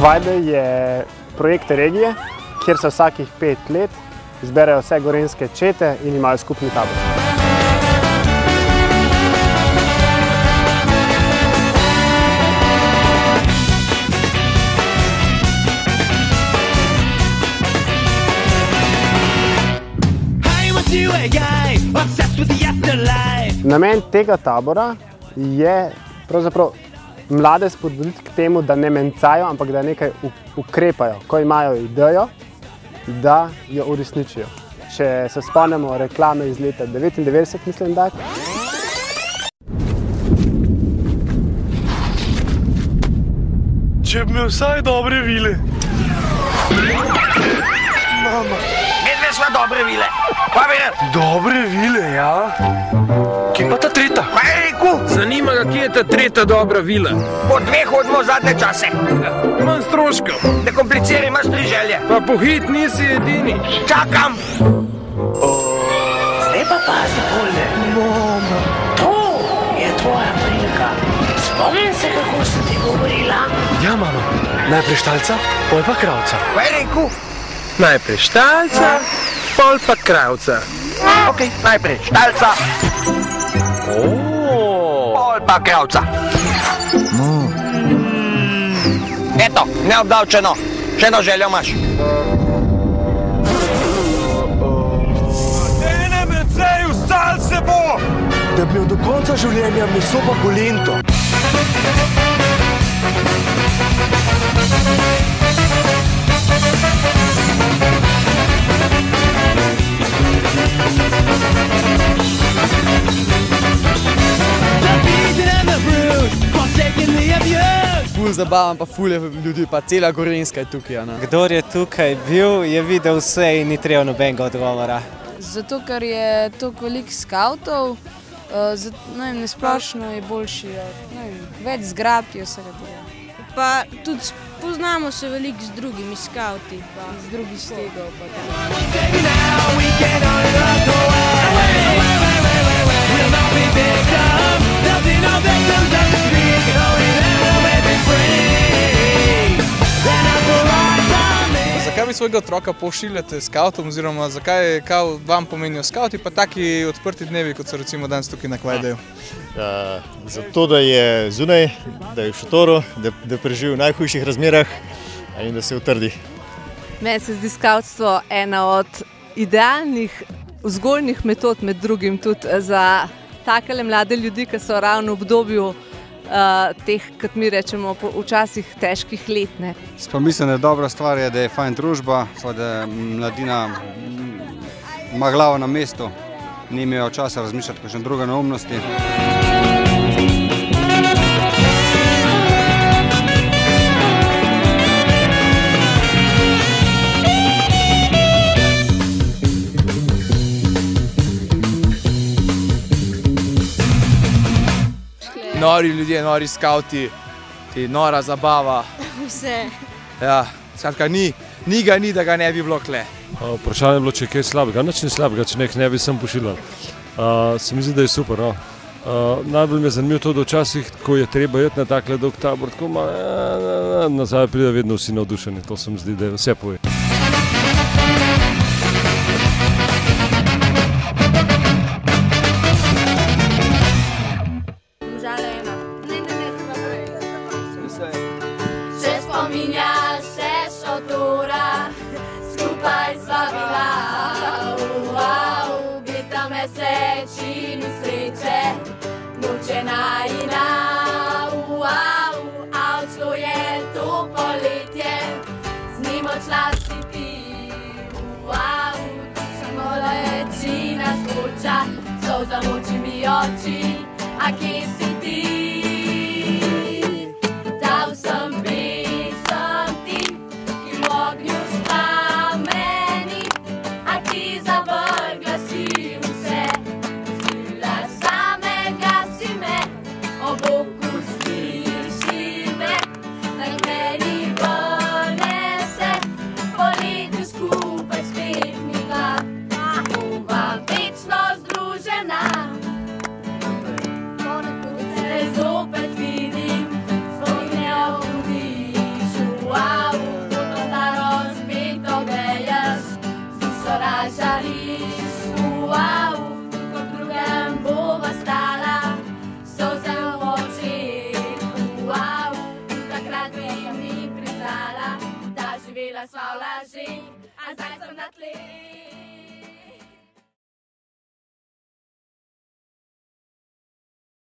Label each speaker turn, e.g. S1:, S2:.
S1: Kvajde je projekt regije, kjer se vsakih 5 let zberejo vse gorenjske čete in imajo skupni tabor. Namen tega tabora je pravzaprav mlade spodbuditi k temu, da ne mencajo, ampak da nekaj ukrepajo, ko imajo idejo, da jo uresničijo. Če se spomnimo reklame iz leta 1999, mislim, da.
S2: Če bi imel vsaj dobre vile. Mama.
S3: Medve sva dobre vile. Pa bi rad.
S2: Dobre vile, ja. Kje pa ta tretja?
S3: Pa je rekel.
S4: Zanima ga, kje je ta tretja dobra vila.
S3: Po 2 hodimo zadnje čase.
S4: Manj stroškov.
S3: Ne kompliciraj, imaš 3 želje.
S4: Pa pohit nisi edini.
S3: Čakam. Zdaj pa pazi bolje.
S2: Mama.
S3: To je tvoja prilika. Spomnim se, kako sem ti govorila.
S2: Ja, mama. Najprej štalca, pol pa kravca.
S3: Pa je rekel.
S4: Najprej štalca, pol pa kravca.
S3: Ok, najprej štalca. Pol pa kravca. Eto, neobdavčeno. Še eno željo imaš.
S2: Ne mencej, vstal se bo! Da bi do konca življenja meso pa polento.
S5: Ful zabavan, pa ful je ljudi, pa cela Gorenjska je tukaj.
S1: Kdor je tukaj bil, je videl vse in ni treba nobenega odgovora.
S6: Zato, ker je toliko veliko skavtov, nesplošno je boljši, več zgrab je vsega tega. Pa tudi poznamo se veliko z drugimi skavti, pa z drugih stegov.
S5: Zakaj vi svojega otroka pošiljate skavtom, oziroma zakaj vam pomenijo skavti, pa taki odprti dnevi, kot so recimo danes tukaj na Kvajdeju?
S7: Zato, da je zunaj, da je v šotoru, da preživi v najhujših razmerah in da se utrdi.
S8: Meni se zdi skavtstvo ena od idealnih vzgojnih metod, med drugim tudi za takele mlade ljudi, ki so ravno v obdobju teh, kot mi rečemo, včasih težkih let.
S9: Pa mislim, da je dobra stvar, da je fajn družba, da mladina ima glavo na mestu, nimajo časa razmišljati kakšne druge neumnosti.
S5: Nori ljudje, nori skavti, nora zabava.
S6: Vse.
S5: Ja, skratka, ni ga ni, da ga ne bi bilo kle.
S10: Vprašanje je bilo, če je kaj slabega. Nič ni slabega, če ne bi sem pošiljal. Se mi zdi, da je super. Najbolj me je zanimivo to, da včasih, ko je treba iti na takle dolg tabor, tako nazaj pride vedno vsi navdušeni. To se mi zdi, da je vse poje.
S11: Spominjaš se šotora, skupaj sva bila, obeta mesec in sreče, mučena ina, a odšlo je to poletje, z njim odšla si ti, samo lečina škoča, solza moči mi oči, a kje si ti? Dal sem Živela sva v laži, a zdaj sem na tleh.